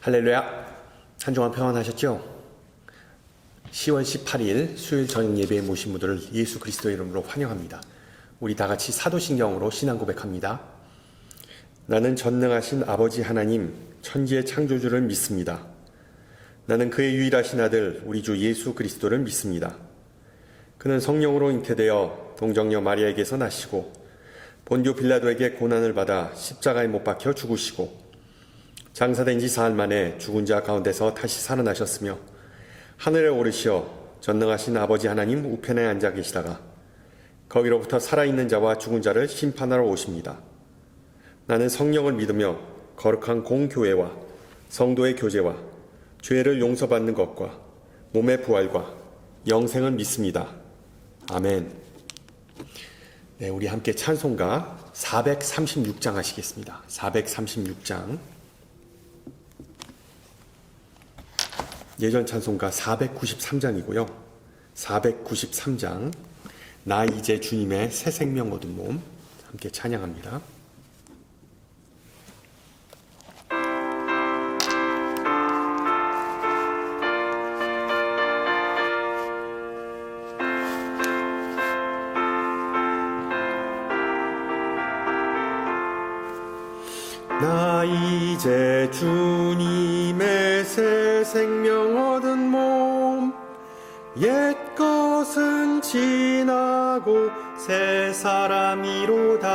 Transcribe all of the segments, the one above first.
할렐루야. 한 주간 평안하셨죠? 10월 18일 수요일 저녁 예배에 모신 분들을 예수 그리스도의 이름으로 환영합니다. 우리 다 같이 사도신경으로 신앙 고백합니다. 나는 전능하신 아버지 하나님 천지의 창조주를 믿습니다. 나는 그의 유일하신 아들 우리 주 예수 그리스도를 믿습니다. 그는 성령으로 잉태되어 동정녀 마리아에게서 나시고 본디오 빌라도에게 고난을 받아 십자가에 못 박혀 죽으시고 장사된 지 사흘 만에 죽은 자 가운데서 다시 살아나셨으며 하늘에 오르시어 전능하신 아버지 하나님 우편에 앉아 계시다가 거기로부터 살아있는 자와 죽은 자를 심판하러 오십니다. 나는 성령을 믿으며 거룩한 공교회와 성도의 교제와 죄를 용서받는 것과 몸의 부활과 영생을 믿습니다. 아멘. 네, 우리 함께 찬송가 436장 하시겠습니다. 436장. 예전 찬송가 493장이고요. 493장 나 이제 주님의 새 생명 얻은 몸 함께 찬양합니다. 나 이제 주님의 새 생명 얻은 몸 옛 것은 지나고 새 사람이로다.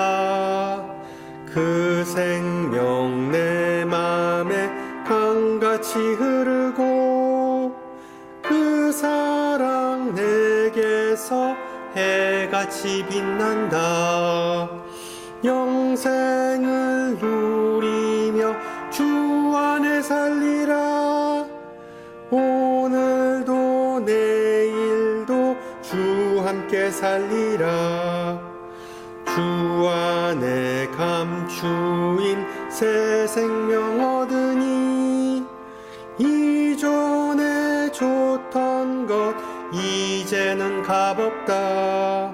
그 생명 내 맘에 강같이 흐르고 그 사랑 내게서 해같이 빛난다. 영생을 누리며 주 안에 살리라. 오늘도 내일도 주 함께 살리라. 주 안에 감추인 새 생명 얻으니 이전에 좋던 것 이제는 값없다.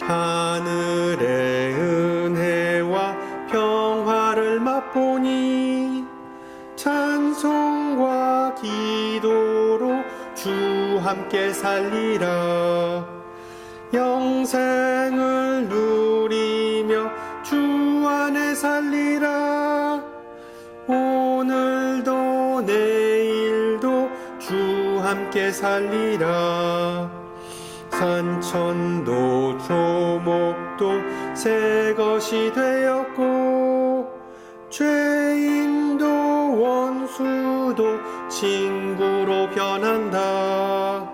하늘의 은혜와 평화를 맛보니 찬송과 기도로 주 함께 살리라. 영생을 누리며 주 안에 살리라. 오늘도 내일도 주 함께 살리라. 산천도 조목도 새 것이 되었고 죄인도 원수도 친구로 변한다.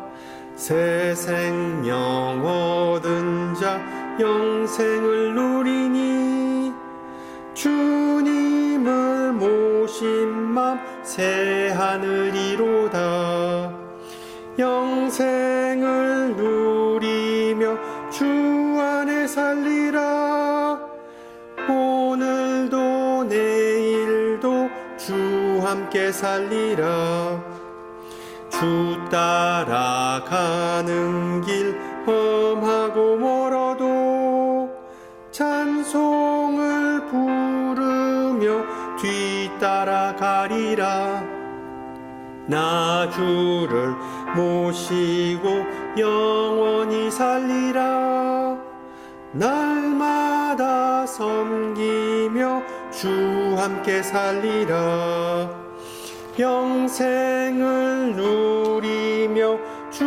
새 생명 얻은 자 영생을 누리니 주님을 모신 맘 새 하늘이로다. 영생을 누리며 주 안에 살리라. 오늘도 내일도 주 함께 살리라. 주 따라가는 길 험하고 멀어도 찬송을 부르며 뒤따라가리라. 나 주를 모시고 영원히 살리라. 날마다 섬기며 주 함께 살리라. 영생을 누리며 주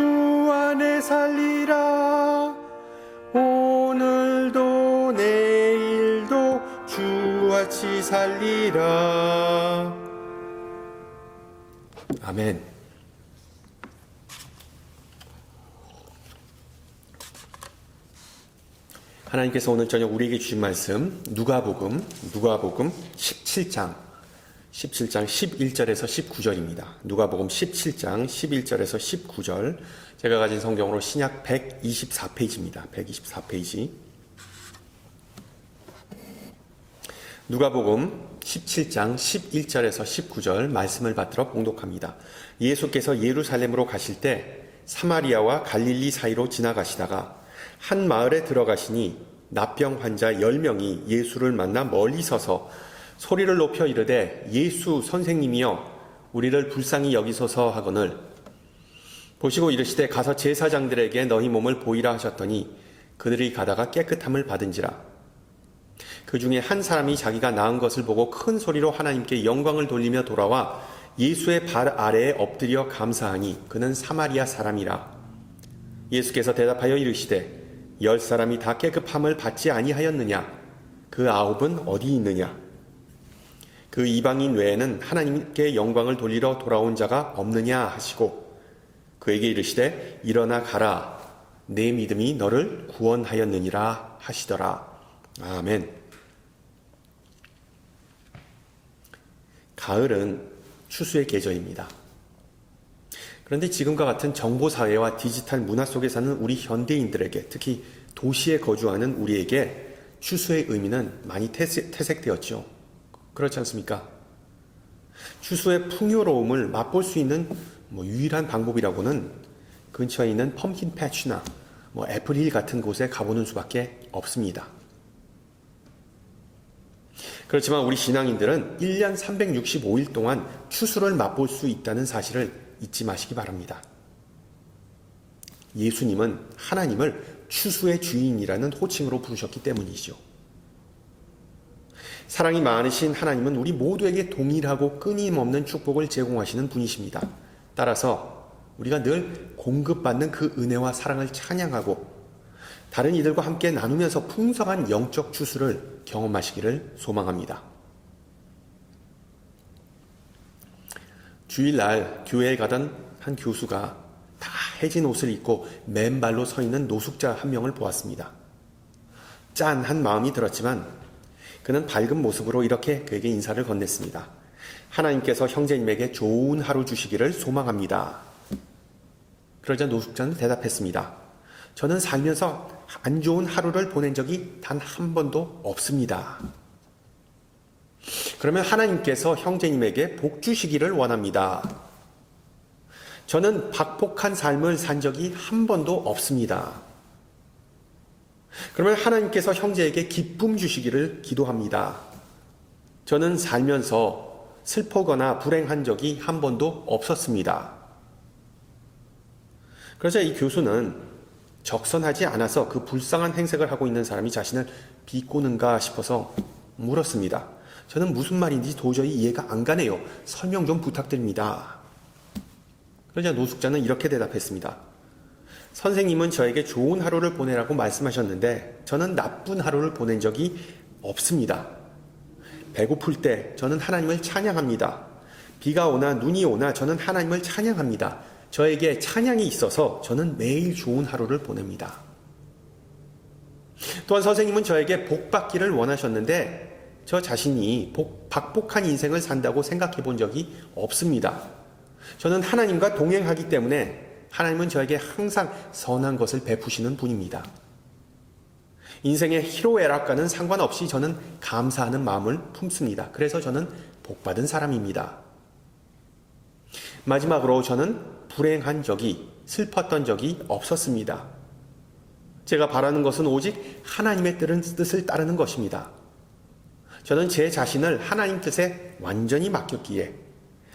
안에 살리라. 오늘도 내일도 주같이 살리라. 아멘. 하나님께서 오늘 저녁 우리에게 주신 말씀 누가복음 17장 11절에서 19절입니다. 누가복음 17장 11절에서 19절. 제가 가진 성경으로 신약 124페이지입니다. 124페이지. 누가복음 17장 11절에서 19절 말씀을 받들어 봉독합니다. 예수께서 예루살렘으로 가실 때 사마리아와 갈릴리 사이로 지나가시다가 한 마을에 들어가시니 납병 환자 10명이 예수를 만나 멀리 서서 소리를 높여 이르되 예수 선생님이여 우리를 불쌍히 여기소서 하거늘 보시고 이르시되 가서 제사장들에게 너희 몸을 보이라 하셨더니 그들이 가다가 깨끗함을 받은지라. 그 중에 한 사람이 자기가 낳은 것을 보고 큰 소리로 하나님께 영광을 돌리며 돌아와 예수의 발 아래에 엎드려 감사하니 그는 사마리아 사람이라. 예수께서 대답하여 이르시되 10사람이 다 깨끗함을 받지 아니하였느냐? 그 9은 어디 있느냐? 그 이방인 외에는 하나님께 영광을 돌리러 돌아온 자가 없느냐 하시고 그에게 이르시되 일어나 가라. 내 믿음이 너를 구원하였느니라 하시더라. 아멘. 가을은 추수의 계절입니다. 그런데 지금과 같은 정보사회와 디지털 문화 속에 사는 우리 현대인들에게, 특히 도시에 거주하는 우리에게 추수의 의미는 많이 퇴색되었죠. 그렇지 않습니까? 추수의 풍요로움을 맛볼 수 있는 유일한 방법이라고는 근처에 있는 펌킨 패치나 애플힐 같은 곳에 가보는 수밖에 없습니다. 그렇지만 우리 신앙인들은 1년 365일 동안 추수를 맛볼 수 있다는 사실을 잊지 마시기 바랍니다. 예수님은 하나님을 추수의 주인이라는 호칭으로 부르셨기 때문이죠. 사랑이 많으신 하나님은 우리 모두에게 동일하고 끊임없는 축복을 제공하시는 분이십니다. 따라서 우리가 늘 공급받는 그 은혜와 사랑을 찬양하고 다른 이들과 함께 나누면서 풍성한 영적 추수를 경험하시기를 소망합니다. 주일날 교회에 가던 한 교수가 다 해진 옷을 입고 맨발로 서 있는 노숙자 한 명을 보았습니다. 짠한 마음이 들었지만 그는 밝은 모습으로 이렇게 그에게 인사를 건넸습니다. 하나님께서 형제님에게 좋은 하루 주시기를 소망합니다. 그러자 노숙자는 대답했습니다. 저는 살면서 안 좋은 하루를 보낸 적이 단 한 번도 없습니다. 그러면 하나님께서 형제님에게 복 주시기를 원합니다. 저는 박복한 삶을 산 적이 한 번도 없습니다. 그러면 하나님께서 형제에게 기쁨 주시기를 기도합니다. 저는 살면서 슬프거나 불행한 적이 한 번도 없었습니다. 그러자 이 교수는 적선하지 않아서 그 불쌍한 행색을 하고 있는 사람이 자신을 비꼬는가 싶어서 물었습니다. 저는 무슨 말인지 도저히 이해가 안 가네요. 설명 좀 부탁드립니다. 그러자 노숙자는 이렇게 대답했습니다. 선생님은 저에게 좋은 하루를 보내라고 말씀하셨는데 저는 나쁜 하루를 보낸 적이 없습니다. 배고플 때 저는 하나님을 찬양합니다. 비가 오나 눈이 오나 저는 하나님을 찬양합니다. 저에게 찬양이 있어서 저는 매일 좋은 하루를 보냅니다. 또한 선생님은 저에게 복 받기를 원하셨는데 저 자신이 박복한 인생을 산다고 생각해 본 적이 없습니다. 저는 하나님과 동행하기 때문에 하나님은 저에게 항상 선한 것을 베푸시는 분입니다. 인생의 희로애락과는 상관없이 저는 감사하는 마음을 품습니다. 그래서 저는 복받은 사람입니다. 마지막으로 저는 불행한 적이, 슬펐던 적이 없었습니다. 제가 바라는 것은 오직 하나님의 뜻을 따르는 것입니다. 저는 제 자신을 하나님 뜻에 완전히 맡겼기에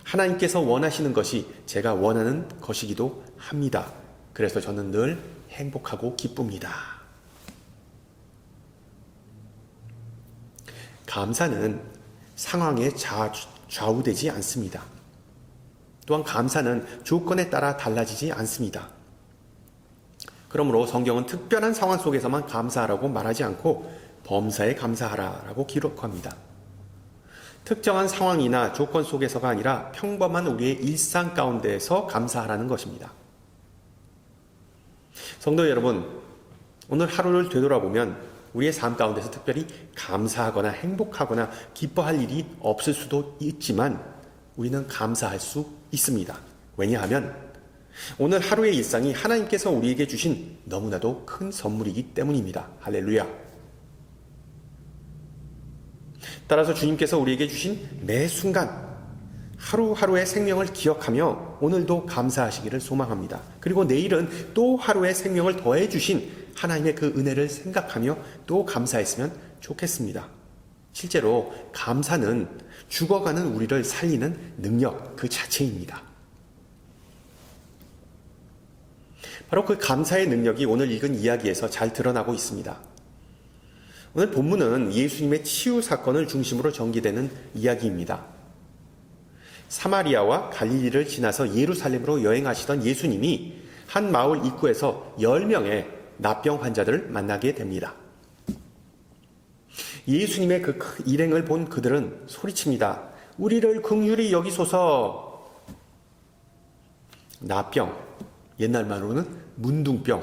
하나님께서 원하시는 것이 제가 원하는 것이기도 합니다. 그래서 저는 늘 행복하고 기쁩니다. 감사는 상황에 좌우되지 않습니다. 또한 감사는 조건에 따라 달라지지 않습니다. 그러므로 성경은 특별한 상황 속에서만 감사하라고 말하지 않고 범사에 감사하라라고 기록합니다. 특정한 상황이나 조건 속에서가 아니라 평범한 우리의 일상 가운데에서 감사하라는 것입니다. 성도 여러분, 오늘 하루를 되돌아보면 우리의 삶 가운데서 특별히 감사하거나 행복하거나 기뻐할 일이 없을 수도 있지만 우리는 감사할 수 있습니다. 왜냐하면 오늘 하루의 일상이 하나님께서 우리에게 주신 너무나도 큰 선물이기 때문입니다. 할렐루야. 따라서 주님께서 우리에게 주신 매 순간 하루하루의 생명을 기억하며 오늘도 감사하시기를 소망합니다. 그리고 내일은 또 하루의 생명을 더해 주신 하나님의 그 은혜를 생각하며 또 감사했으면 좋겠습니다. 실제로 감사는 죽어가는 우리를 살리는 능력 그 자체입니다. 바로 그 감사의 능력이 오늘 읽은 이야기에서 잘 드러나고 있습니다. 오늘 본문은 예수님의 치유 사건을 중심으로 전개되는 이야기입니다. 사마리아와 갈릴리를 지나서 예루살렘으로 여행하시던 예수님이 한 마을 입구에서 10명의 납병 환자들을 만나게 됩니다. 예수님의 그 일행을 본 그들은 소리칩니다. 우리를 긍휼히 여기소서. 납병, 옛날 말로는 문둥병,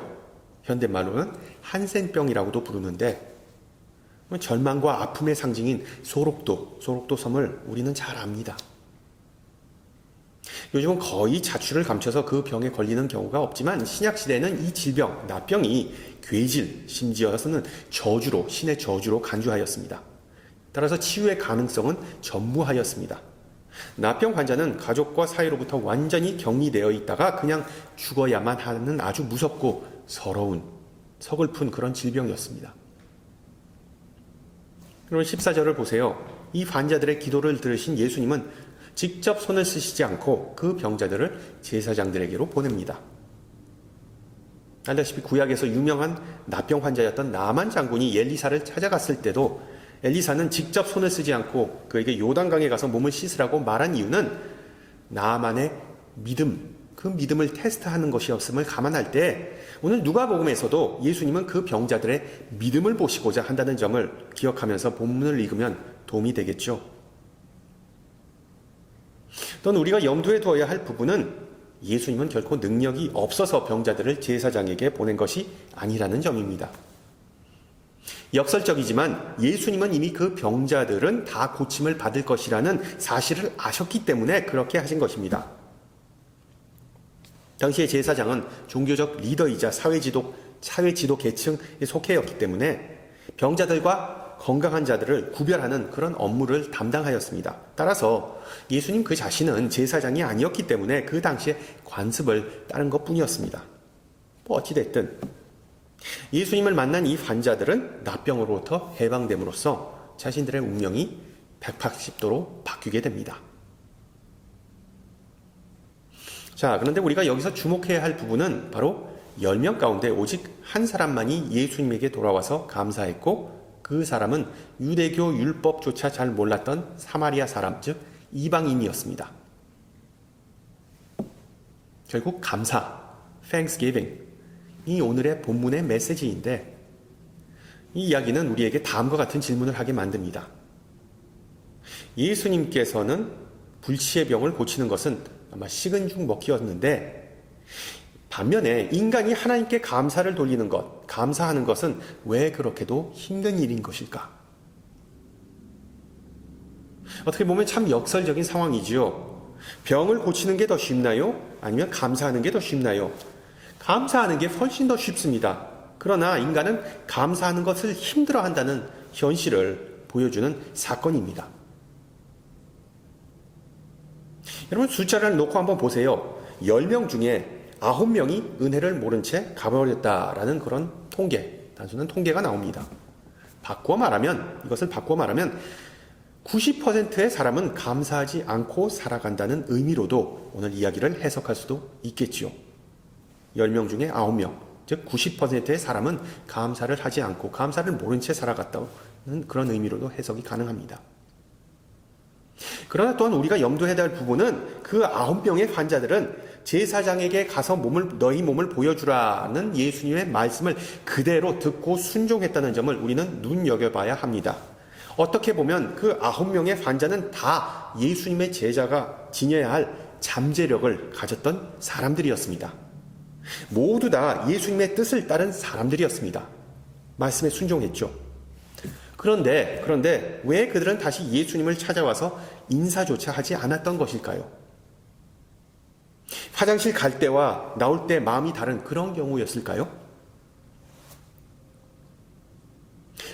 현대말로는 한센병이라고도 부르는데 절망과 아픔의 상징인 소록도 섬을 우리는 잘 압니다. 요즘은 거의 자취를 감춰서 그 병에 걸리는 경우가 없지만 신약시대에는 이 질병, 납병이 괴질, 심지어서는 저주로, 신의 저주로 간주하였습니다. 따라서 치유의 가능성은 전무하였습니다. 납병 환자는 가족과 사이로부터 완전히 격리되어 있다가 그냥 죽어야만 하는 아주 무섭고 서러운, 서글픈 그런 질병이었습니다. 그럼 14절을 보세요. 이 환자들의 기도를 들으신 예수님은 직접 손을 쓰시지 않고 그 병자들을 제사장들에게로 보냅니다. 알다시피 구약에서 유명한 납병 환자였던 나만 장군이 엘리사를 찾아갔을 때도 엘리사는 직접 손을 쓰지 않고 그에게 요단강에 가서 몸을 씻으라고 말한 이유는 나만의 믿음, 그 믿음을 테스트하는 것이었음을 감안할 때 오늘 누가복음에서도 예수님은 그 병자들의 믿음을 보시고자 한다는 점을 기억하면서 본문을 읽으면 도움이 되겠죠. 또는 우리가 염두에 두어야 할 부분은 예수님은 결코 능력이 없어서 병자들을 제사장에게 보낸 것이 아니라는 점입니다. 역설적이지만 예수님은 이미 그 병자들은 다 고침을 받을 것이라는 사실을 아셨기 때문에 그렇게 하신 것입니다. 당시의 제사장은 종교적 리더이자 사회지도 계층에 속해였기 때문에 병자들과 건강한 자들을 구별하는 그런 업무를 담당하였습니다. 따라서 예수님 그 자신은 제사장이 아니었기 때문에 그 당시에 관습을 따른 것뿐이었습니다. 어찌됐든 예수님을 만난 이 환자들은 납병으로부터 해방됨으로써 자신들의 운명이 180도로 바뀌게 됩니다. 자, 그런데 우리가 여기서 주목해야 할 부분은 바로 10명 가운데 오직 한 사람만이 예수님에게 돌아와서 감사했고 그 사람은 유대교 율법조차 잘 몰랐던 사마리아 사람, 즉 이방인이었습니다. 결국 감사, Thanksgiving, 이 오늘의 본문의 메시지인데 이 이야기는 우리에게 다음과 같은 질문을 하게 만듭니다. 예수님께서는 불치의 병을 고치는 것은 아마 식은 죽 먹기였는데 반면에 인간이 하나님께 감사를 돌리는 것, 감사하는 것은 왜 그렇게도 힘든 일인 것일까? 어떻게 보면 참 역설적인 상황이지요. 병을 고치는 게 더 쉽나요? 아니면 감사하는 게 더 쉽나요? 감사하는 게 훨씬 더 쉽습니다. 그러나 인간은 감사하는 것을 힘들어한다는 현실을 보여주는 사건입니다. 여러분 숫자를 놓고 한번 보세요. 10명 중에 9명이 은혜를 모른 채 가버렸다라는 그런 통계, 단순한 통계가 나옵니다. 이것을 바꿔 말하면 90%의 사람은 감사하지 않고 살아간다는 의미로도 오늘 이야기를 해석할 수도 있겠지요. 10명 중에 9명, 즉 90%의 사람은 감사를 하지 않고 감사를 모른 채 살아갔다는 그런 의미로도 해석이 가능합니다. 그러나 또한 우리가 염두해야 할 부분은 그 9명의 환자들은 제사장에게 가서 너희 몸을 보여주라는 예수님의 말씀을 그대로 듣고 순종했다는 점을 우리는 눈여겨봐야 합니다. 어떻게 보면 그 9명의 환자는 다 예수님의 제자가 지녀야 할 잠재력을 가졌던 사람들이었습니다. 모두 다 예수님의 뜻을 따른 사람들이었습니다. 말씀에 순종했죠. 그런데 왜 그들은 다시 예수님을 찾아와서 인사조차 하지 않았던 것일까요? 화장실 갈 때와 나올 때 마음이 다른 그런 경우였을까요?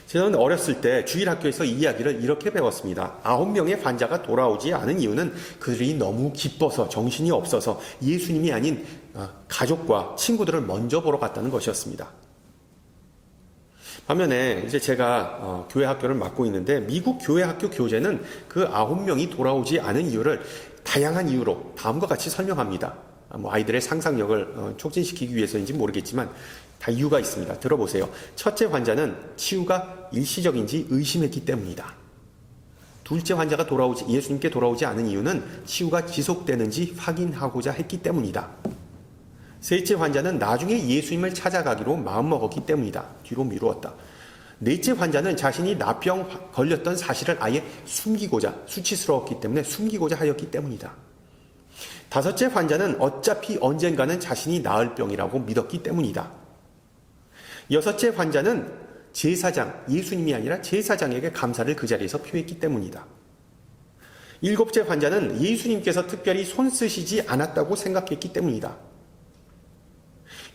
저는 어렸을 때 주일학교에서 이 이야기를 이렇게 배웠습니다. 9명의 환자가 돌아오지 않은 이유는 그들이 너무 기뻐서 정신이 없어서 예수님이 아닌 가족과 친구들을 먼저 보러 갔다는 것이었습니다. 반면에 이제 제가 교회 학교를 맡고 있는데 미국 교회 학교 교재는 그 9명이 돌아오지 않은 이유를 다양한 이유로 다음과 같이 설명합니다. 뭐 아이들의 상상력을 촉진시키기 위해서인지 모르겠지만 다 이유가 있습니다. 들어보세요. 첫째 환자는 치유가 일시적인지 의심했기 때문이다. 둘째 환자가 예수님께 돌아오지 않은 이유는 치유가 지속되는지 확인하고자 했기 때문이다. 셋째 환자는 나중에 예수님을 찾아가기로 마음먹었기 때문이다. 뒤로 미루었다. 넷째 환자는 자신이 나병 걸렸던 사실을 아예 숨기고자, 수치스러웠기 때문에 숨기고자 하였기 때문이다. 다섯째 환자는 어차피 언젠가는 자신이 나을 병이라고 믿었기 때문이다. 여섯째 환자는 제사장, 예수님이 아니라 제사장에게 감사를 그 자리에서 표했기 때문이다. 일곱째 환자는 예수님께서 특별히 손 쓰시지 않았다고 생각했기 때문이다.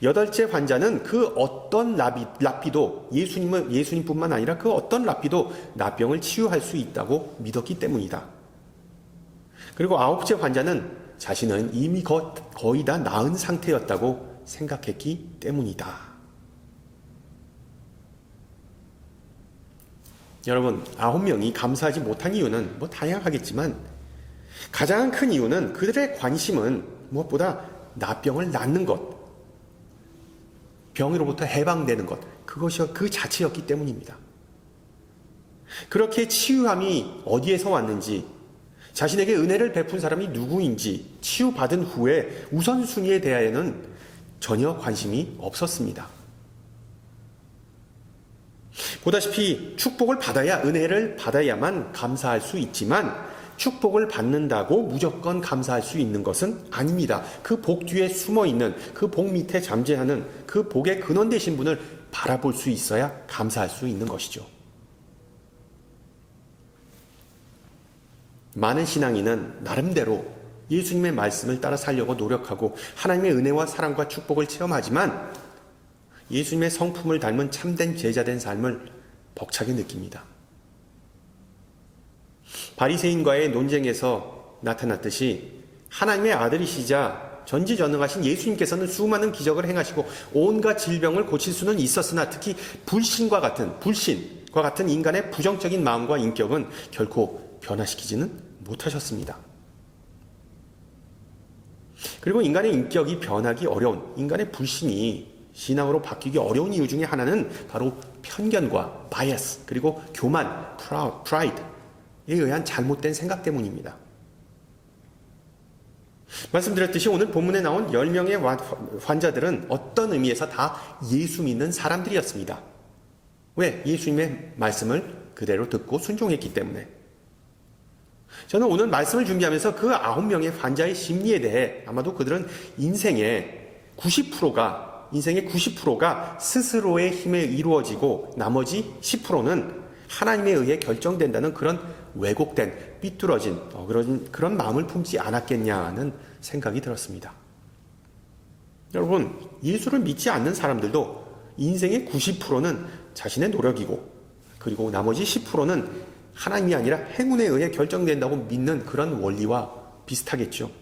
여덟째 환자는 그 어떤 랍비도 예수님뿐만 아니라 그 어떤 랍비도 나병을 치유할 수 있다고 믿었기 때문이다. 그리고 아홉째 환자는 자신은 이미 거의 다 나은 상태였다고 생각했기 때문이다. 여러분, 9명이 감사하지 못한 이유는 다양하겠지만 가장 큰 이유는 그들의 관심은 무엇보다 나병을 낫는 것, 병으로부터 해방되는 것, 그것이 그 자체였기 때문입니다. 그렇게 치유함이 어디에서 왔는지, 자신에게 은혜를 베푼 사람이 누구인지 치유받은 후에 우선순위에 대하여는 전혀 관심이 없었습니다. 보다시피 축복을 받아야 은혜를 받아야만 감사할 수 있지만 축복을 받는다고 무조건 감사할 수 있는 것은 아닙니다. 그 복 뒤에 숨어있는, 그 복 밑에 잠재하는 그 복의 근원 되신 분을 바라볼 수 있어야 감사할 수 있는 것이죠. 많은 신앙인은 나름대로 예수님의 말씀을 따라 살려고 노력하고 하나님의 은혜와 사랑과 축복을 체험하지만 예수님의 성품을 닮은 참된 제자된 삶을 벅차게 느낍니다. 바리새인과의 논쟁에서 나타났듯이 하나님의 아들이시자 전지전능하신 예수님께서는 수많은 기적을 행하시고 온갖 질병을 고칠 수는 있었으나 특히 불신과 같은 인간의 부정적인 마음과 인격은 결코 변화시키지는 못하셨습니다. 그리고 인간의 인격이 변하기 어려운, 인간의 불신이 신앙으로 바뀌기 어려운 이유 중에 하나는 바로 편견과 바이어스, 그리고 교만, 프라이드에 의한 잘못된 생각 때문입니다. 말씀드렸듯이 오늘 본문에 나온 10명의 환자들은 어떤 의미에서 다 예수 믿는 사람들이었습니다. 왜? 예수님의 말씀을 그대로 듣고 순종했기 때문에. 저는 오늘 말씀을 준비하면서 그 9명의 환자의 심리에 대해 아마도 그들은 인생의 90%가 스스로의 힘에 이루어지고 나머지 10%는 하나님에 의해 결정된다는 그런 왜곡된, 삐뚤어진 그런 마음을 품지 않았겠냐는 생각이 들었습니다. 여러분, 예수를 믿지 않는 사람들도 인생의 90%는 자신의 노력이고 그리고 나머지 10%는 하나님이 아니라 행운에 의해 결정된다고 믿는 그런 원리와 비슷하겠죠.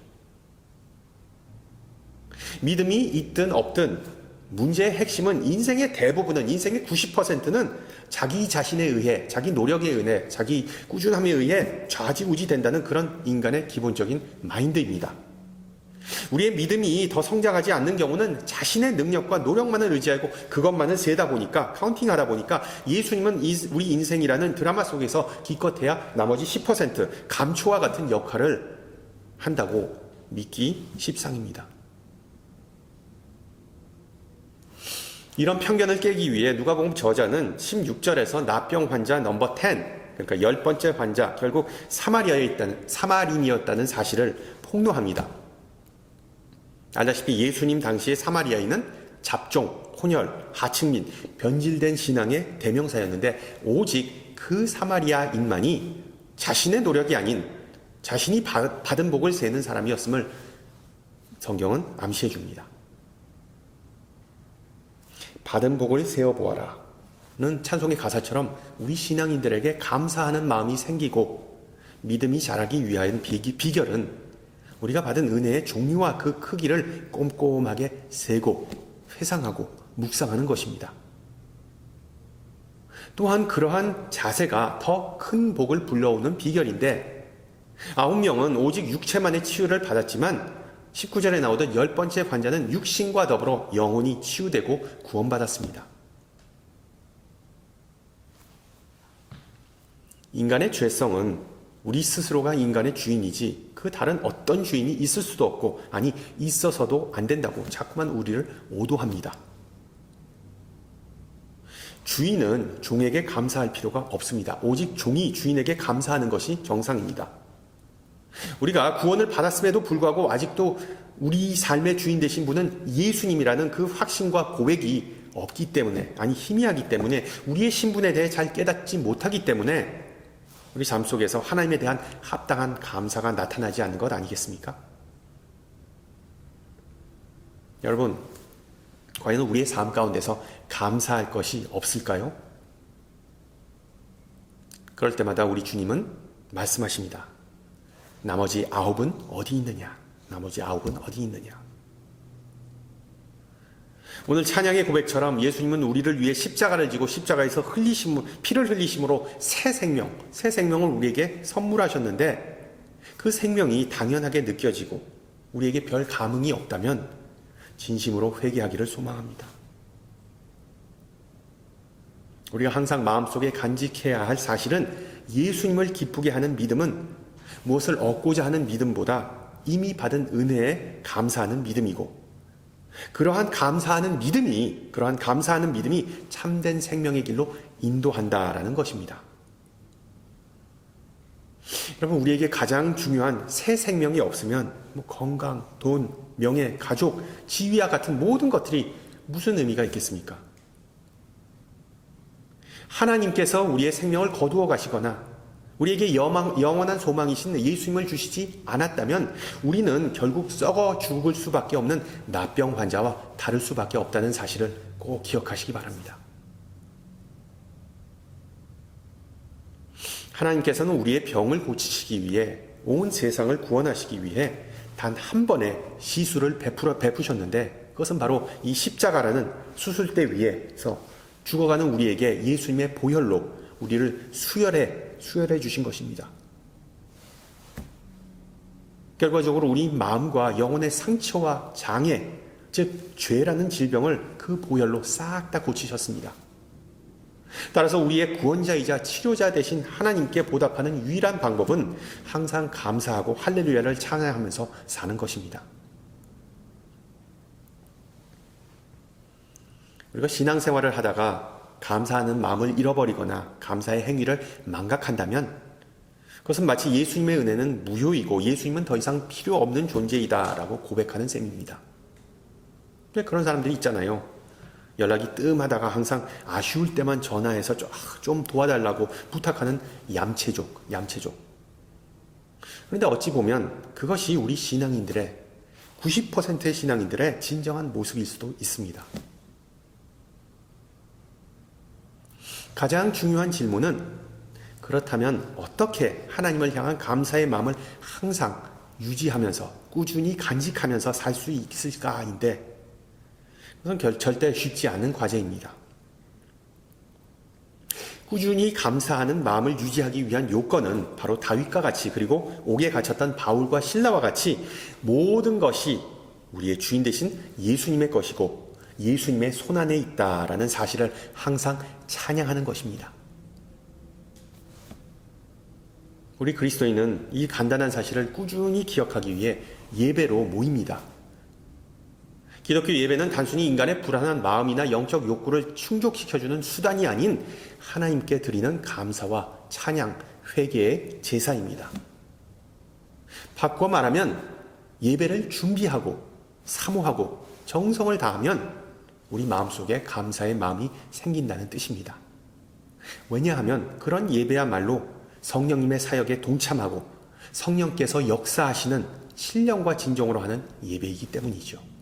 믿음이 있든 없든 문제의 핵심은 인생의 대부분은, 인생의 90%는 자기 자신에 의해, 자기 노력에 의해, 자기 꾸준함에 의해 좌지우지 된다는 그런 인간의 기본적인 마인드입니다. 우리의 믿음이 더 성장하지 않는 경우는 자신의 능력과 노력만을 의지하고 그것만을 세다 보니까, 카운팅하다 보니까 예수님은 우리 인생이라는 드라마 속에서 기껏해야 나머지 10% 감초와 같은 역할을 한다고 믿기 십상입니다. 이런 편견을 깨기 위해 누가복음 저자는 16절에서 나병 환자 넘버 10, 그러니까 10번째 환자, 결국 사마리인이었다는 사실을 폭로합니다. 알다시피 예수님 당시의 사마리아인은 잡종, 혼혈, 하층민, 변질된 신앙의 대명사였는데 오직 그 사마리아인만이 자신의 노력이 아닌 자신이 받은 복을 세는 사람이었음을 성경은 암시해 줍니다. 받은 복을 세어보아라 는 찬송의 가사처럼 우리 신앙인들에게 감사하는 마음이 생기고 믿음이 자라기 위한 비결은 우리가 받은 은혜의 종류와 그 크기를 꼼꼼하게 세고 회상하고 묵상하는 것입니다. 또한 그러한 자세가 더 큰 복을 불러오는 비결인데 9명은 오직 육체만의 치유를 받았지만 19절에 나오던 10번째 환자는 육신과 더불어 영혼이 치유되고 구원받았습니다. 인간의 죄성은 우리 스스로가 인간의 주인이지 그 다른 어떤 주인이 있을 수도 없고 아니 있어서도 안 된다고 자꾸만 우리를 오도합니다. 주인은 종에게 감사할 필요가 없습니다. 오직 종이 주인에게 감사하는 것이 정상입니다. 우리가 구원을 받았음에도 불구하고 아직도 우리 삶의 주인 되신 분은 예수님이라는 그 확신과 고백이 없기 때문에 아니 희미하기 때문에 우리의 신분에 대해 잘 깨닫지 못하기 때문에 우리 삶 속에서 하나님에 대한 합당한 감사가 나타나지 않는 것 아니겠습니까? 여러분, 과연 우리의 삶 가운데서 감사할 것이 없을까요? 그럴 때마다 우리 주님은 말씀하십니다. 나머지 9은 어디 있느냐? 나머지 9은 어디 있느냐? 오늘 찬양의 고백처럼 예수님은 우리를 위해 십자가를 지고 십자가에서 피를 흘리심으로 새 생명을 우리에게 선물하셨는데 그 생명이 당연하게 느껴지고 우리에게 별 감흥이 없다면 진심으로 회개하기를 소망합니다. 우리가 항상 마음속에 간직해야 할 사실은 예수님을 기쁘게 하는 믿음은 무엇을 얻고자 하는 믿음보다 이미 받은 은혜에 감사하는 믿음이고 그러한 감사하는 믿음이 참된 생명의 길로 인도한다라는 것입니다. 여러분, 우리에게 가장 중요한 새 생명이 없으면 건강, 돈, 명예, 가족, 지위와 같은 모든 것들이 무슨 의미가 있겠습니까? 하나님께서 우리의 생명을 거두어 가시거나 우리에게 영원한 소망이신 예수님을 주시지 않았다면 우리는 결국 썩어 죽을 수밖에 없는 나병 환자와 다를 수밖에 없다는 사실을 꼭 기억하시기 바랍니다. 하나님께서는 우리의 병을 고치시기 위해 온 세상을 구원하시기 위해 단 한 번의 시술을 베푸셨는데 그것은 바로 이 십자가라는 수술대 위에서 죽어가는 우리에게 예수님의 보혈로 우리를 수혈해 주신 것입니다. 결과적으로 우리 마음과 영혼의 상처와 장애, 즉 죄라는 질병을 그 보혈로 싹 다 고치셨습니다. 따라서 우리의 구원자이자 치료자 되신 하나님께 보답하는 유일한 방법은 항상 감사하고 할렐루야를 찬양하면서 사는 것입니다. 우리가 신앙생활을 하다가 감사하는 마음을 잃어버리거나 감사의 행위를 망각한다면 그것은 마치 예수님의 은혜는 무효이고 예수님은 더 이상 필요 없는 존재이다라고 고백하는 셈입니다. 그런 사람들이 있잖아요. 연락이 뜸하다가 항상 아쉬울 때만 전화해서 좀 도와달라고 부탁하는 얌체족. 그런데 어찌 보면 그것이 우리 90%의 신앙인들의 진정한 모습일 수도 있습니다. 가장 중요한 질문은 그렇다면 어떻게 하나님을 향한 감사의 마음을 항상 유지하면서 꾸준히 간직하면서 살 수 있을까인데 그것은 절대 쉽지 않은 과제입니다. 꾸준히 감사하는 마음을 유지하기 위한 요건은 바로 다윗과 같이 그리고 옥에 갇혔던 바울과 실라와 같이 모든 것이 우리의 주인 되신 예수님의 것이고 예수님의 손안에 있다라는 사실을 항상 찬양하는 것입니다. 우리 그리스도인은 이 간단한 사실을 꾸준히 기억하기 위해 예배로 모입니다. 기독교 예배는 단순히 인간의 불안한 마음이나 영적 욕구를 충족시켜주는 수단이 아닌 하나님께 드리는 감사와 찬양, 회개의 제사입니다. 바꿔 말하면 예배를 준비하고 사모하고 정성을 다하면 우리 마음속에 감사의 마음이 생긴다는 뜻입니다. 왜냐하면 그런 예배야말로 성령님의 사역에 동참하고 성령께서 역사하시는 신령과 진정으로 하는 예배이기 때문이죠.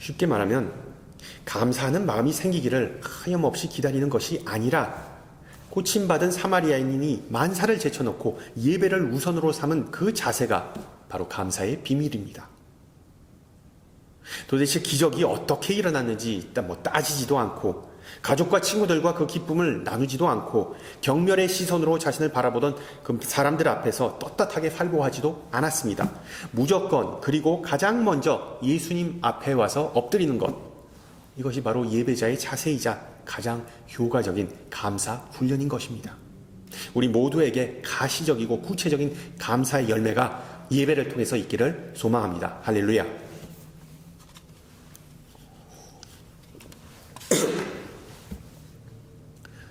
쉽게 말하면 감사하는 마음이 생기기를 하염없이 기다리는 것이 아니라 고침받은 사마리아인이 만사를 제쳐놓고 예배를 우선으로 삼은 그 자세가 바로 감사의 비밀입니다. 도대체 기적이 어떻게 일어났는지 일단 따지지도 않고, 가족과 친구들과 그 기쁨을 나누지도 않고, 경멸의 시선으로 자신을 바라보던 그 사람들 앞에서 떳떳하게 활보하지도 않았습니다. 무조건, 그리고 가장 먼저 예수님 앞에 와서 엎드리는 것, 이것이 바로 예배자의 자세이자 가장 효과적인 감사 훈련인 것입니다. 우리 모두에게 가시적이고 구체적인 감사의 열매가 예배를 통해서 있기를 소망합니다. 할렐루야.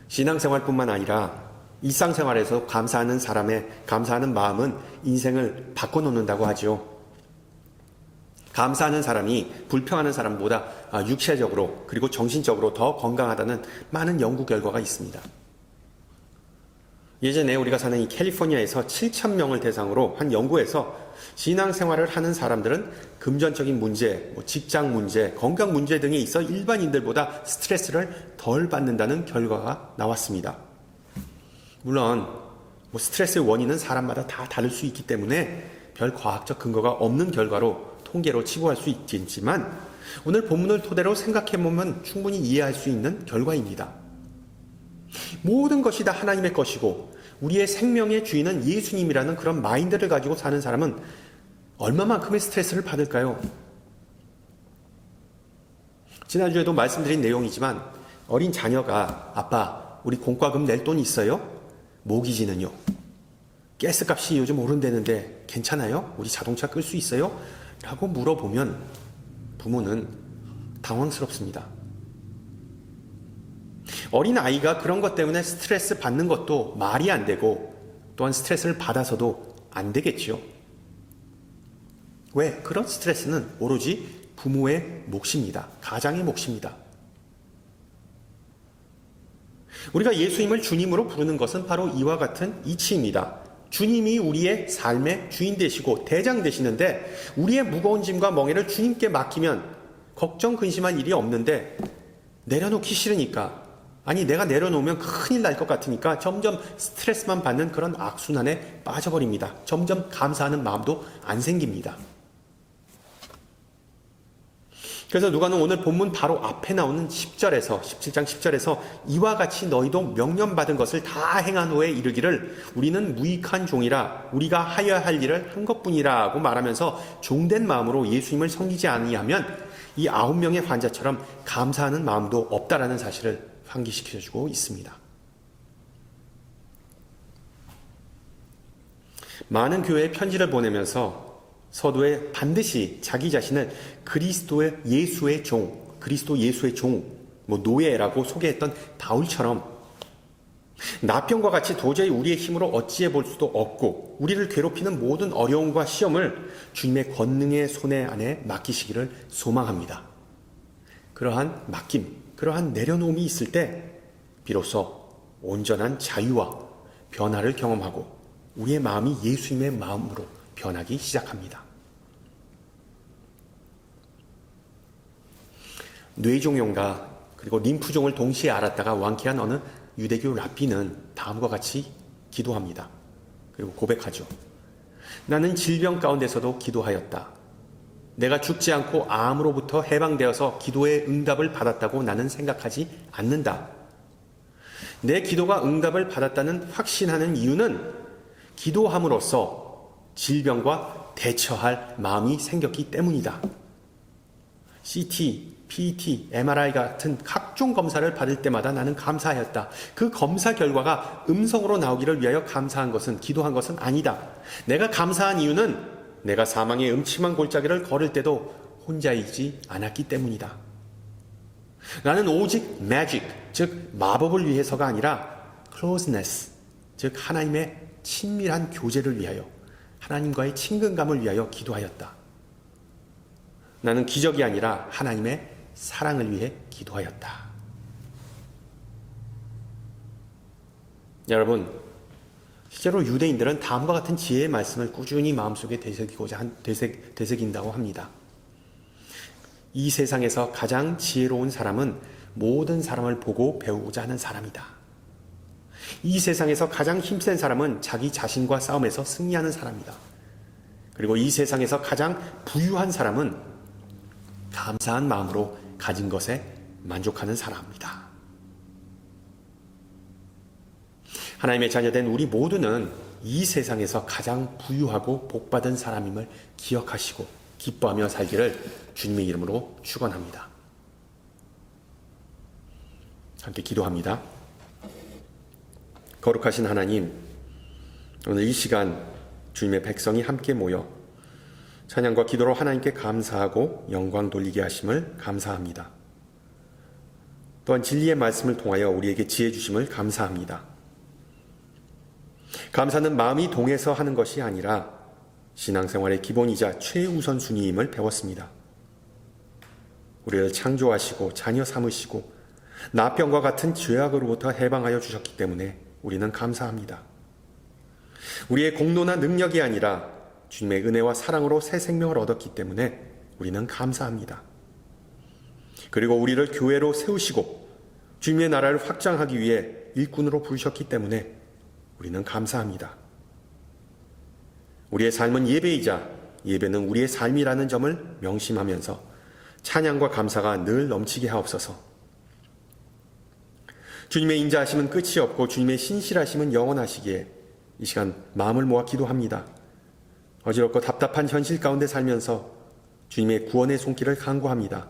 신앙생활뿐만 아니라 일상생활에서 감사하는 마음은 인생을 바꿔놓는다고 하죠. 감사하는 사람이 불평하는 사람보다 육체적으로 그리고 정신적으로 더 건강하다는 많은 연구 결과가 있습니다. 예전에 우리가 사는 이 캘리포니아에서 7,000명을 대상으로 한 연구에서 신앙생활을 하는 사람들은 금전적인 문제, 직장 문제, 건강 문제 등에 있어 일반인들보다 스트레스를 덜 받는다는 결과가 나왔습니다. 물론 스트레스의 원인은 사람마다 다 다를 수 있기 때문에 별 과학적 근거가 없는 결과로 통계로 치부할 수 있겠지만, 오늘 본문을 토대로 생각해보면 충분히 이해할 수 있는 결과입니다. 모든 것이 다 하나님의 것이고 우리의 생명의 주인은 예수님이라는 그런 마인드를 가지고 사는 사람은 얼마만큼의 스트레스를 받을까요? 지난주에도 말씀드린 내용이지만, 어린 자녀가 아빠, 우리 공과금 낼 돈 있어요? 모기지는요? 가스값이 요즘 오른다는데 괜찮아요? 우리 자동차 끌 수 있어요? 라고 물어보면 부모는 당황스럽습니다. 어린 아이가 그런 것 때문에 스트레스 받는 것도 말이 안 되고, 또한 스트레스를 받아서도 안 되겠죠. 왜? 그런 스트레스는 오로지 부모의 몫입니다. 가장의 몫입니다. 우리가 예수님을 주님으로 부르는 것은 바로 이와 같은 이치입니다. 주님이 우리의 삶의 주인 되시고 대장 되시는데, 우리의 무거운 짐과 멍에를 주님께 맡기면 걱정 근심할 일이 없는데, 내려놓기 싫으니까, 아니 내가 내려놓으면 큰일 날 것 같으니까 점점 스트레스만 받는 그런 악순환에 빠져버립니다. 점점 감사하는 마음도 안 생깁니다. 그래서 누가는 오늘 본문 바로 앞에 나오는 10절에서 17장 10절에서 이와 같이 너희도 명령받은 것을 다 행한 후에 이르기를 우리는 무익한 종이라 우리가 하여야 할 일을 한 것뿐이라고 말하면서 종된 마음으로 예수님을 섬기지 아니하면 이 9명의 환자처럼 감사하는 마음도 없다라는 사실을 환기시켜주고 있습니다. 많은 교회에 편지를 보내면서 서두에 반드시 자기 자신을 그리스도 예수의 종, 노예라고 소개했던 바울처럼 나병과 같이 도저히 우리의 힘으로 어찌해 볼 수도 없고 우리를 괴롭히는 모든 어려움과 시험을 주님의 권능의 손에 안에 맡기시기를 소망합니다. 그러한 맡김, 그러한 내려놓음이 있을 때 비로소 온전한 자유와 변화를 경험하고 우리의 마음이 예수님의 마음으로 변하기 시작합니다. 뇌종용과 그리고 림프종을 동시에 앓았다가 완쾌한 어느 유대교 랍비는 다음과 같이 기도합니다. 그리고 고백하죠. 나는 질병 가운데서도 기도하였다. 내가 죽지 않고 암으로부터 해방되어서 기도의 응답을 받았다고 나는 생각하지 않는다. 내 기도가 응답을 받았다는 확신하는 이유는 기도함으로써 질병과 대처할 마음이 생겼기 때문이다. CT, PET, MRI 같은 각종 검사를 받을 때마다 나는 감사하였다. 그 검사 결과가 음성으로 나오기를 위하여 감사한 것은, 기도한 것은 아니다. 내가 감사한 이유는 내가 사망의 음침한 골짜기를 걸을 때도 혼자이지 않았기 때문이다. 나는 오직 magic, 즉 마법을 위해서가 아니라 closeness, 즉 하나님의 친밀한 교제를 위하여, 하나님과의 친근감을 위하여 기도하였다. 나는 기적이 아니라 하나님의 사랑을 위해 기도하였다. 여러분, 실제로 유대인들은 다음과 같은 지혜의 말씀을 꾸준히 마음속에 되새긴다고 합니다. 이 세상에서 가장 지혜로운 사람은 모든 사람을 보고 배우고자 하는 사람이다. 이 세상에서 가장 힘센 사람은 자기 자신과 싸움에서 승리하는 사람이다. 그리고 이 세상에서 가장 부유한 사람은 감사한 마음으로 가진 것에 만족하는 사람입니다. 하나님의 자녀된 우리 모두는 이 세상에서 가장 부유하고 복받은 사람임을 기억하시고 기뻐하며 살기를 주님의 이름으로 축원합니다. 함께 기도합니다. 거룩하신 하나님, 오늘 이 시간 주님의 백성이 함께 모여 찬양과 기도로 하나님께 감사하고 영광 돌리게 하심을 감사합니다. 또한 진리의 말씀을 통하여 우리에게 지혜 주심을 감사합니다. 감사는 마음이 동해서 하는 것이 아니라 신앙생활의 기본이자 최우선순위임을 배웠습니다. 우리를 창조하시고 자녀 삼으시고 나병과 같은 죄악으로부터 해방하여 주셨기 때문에 우리는 감사합니다. 우리의 공로나 능력이 아니라 주님의 은혜와 사랑으로 새 생명을 얻었기 때문에 우리는 감사합니다. 그리고 우리를 교회로 세우시고 주님의 나라를 확장하기 위해 일꾼으로 부르셨기 때문에 우리는 감사합니다. 우리의 삶은 예배이자 예배는 우리의 삶이라는 점을 명심하면서 찬양과 감사가 늘 넘치게 하옵소서. 주님의 인자하심은 끝이 없고 주님의 신실하심은 영원하시기에 이 시간 마음을 모아 기도합니다. 어지럽고 답답한 현실 가운데 살면서 주님의 구원의 손길을 간구합니다.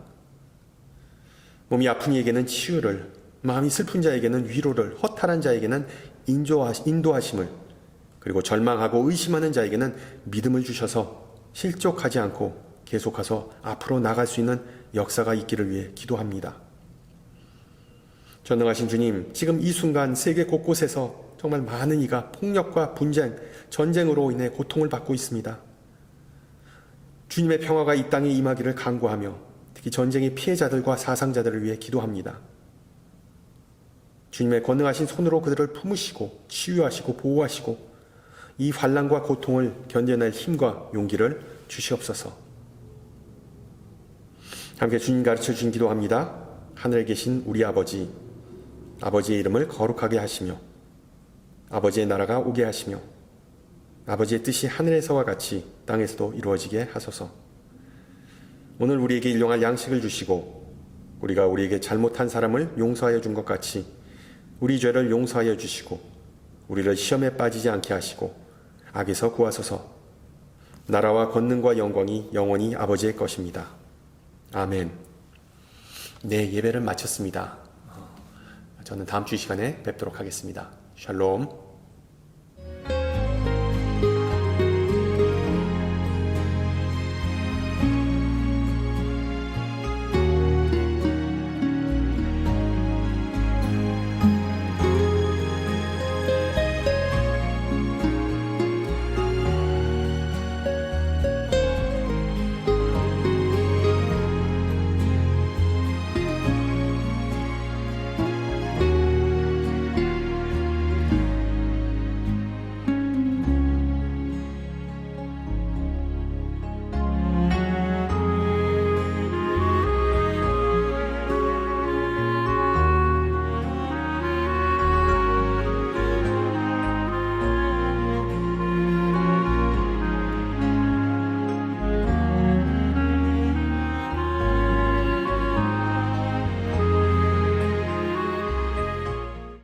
몸이 아픈 이에게는 치유를, 마음이 슬픈 자에게는 위로를, 허탈한 자에게는 인도하심을, 그리고 절망하고 의심하는 자에게는 믿음을 주셔서 실족하지 않고 계속해서 앞으로 나갈 수 있는 역사가 있기를 위해 기도합니다. 전능하신 주님, 지금 이 순간 세계 곳곳에서 정말 많은 이가 폭력과 분쟁, 전쟁으로 인해 고통을 받고 있습니다. 주님의 평화가 이 땅에 임하기를 간구하며 특히 전쟁의 피해자들과 사상자들을 위해 기도합니다. 주님의 권능하신 손으로 그들을 품으시고 치유하시고 보호하시고 이 환난과 고통을 견뎌낼 힘과 용기를 주시옵소서. 함께 주님 가르쳐 주신 기도합니다. 하늘에 계신 우리 아버지, 아버지의 이름을 거룩하게 하시며 아버지의 나라가 오게 하시며 아버지의 뜻이 하늘에서와 같이 땅에서도 이루어지게 하소서. 오늘 우리에게 일용할 양식을 주시고 우리가 우리에게 잘못한 사람을 용서하여 준 것 같이 우리 죄를 용서하여 주시고 우리를 시험에 빠지지 않게 하시고 악에서 구하소서. 나라와 권능과 영광이 영원히 아버지의 것입니다. 아멘. 네, 예배를 마쳤습니다. 저는 다음 주 시간에 뵙도록 하겠습니다. 샬롬.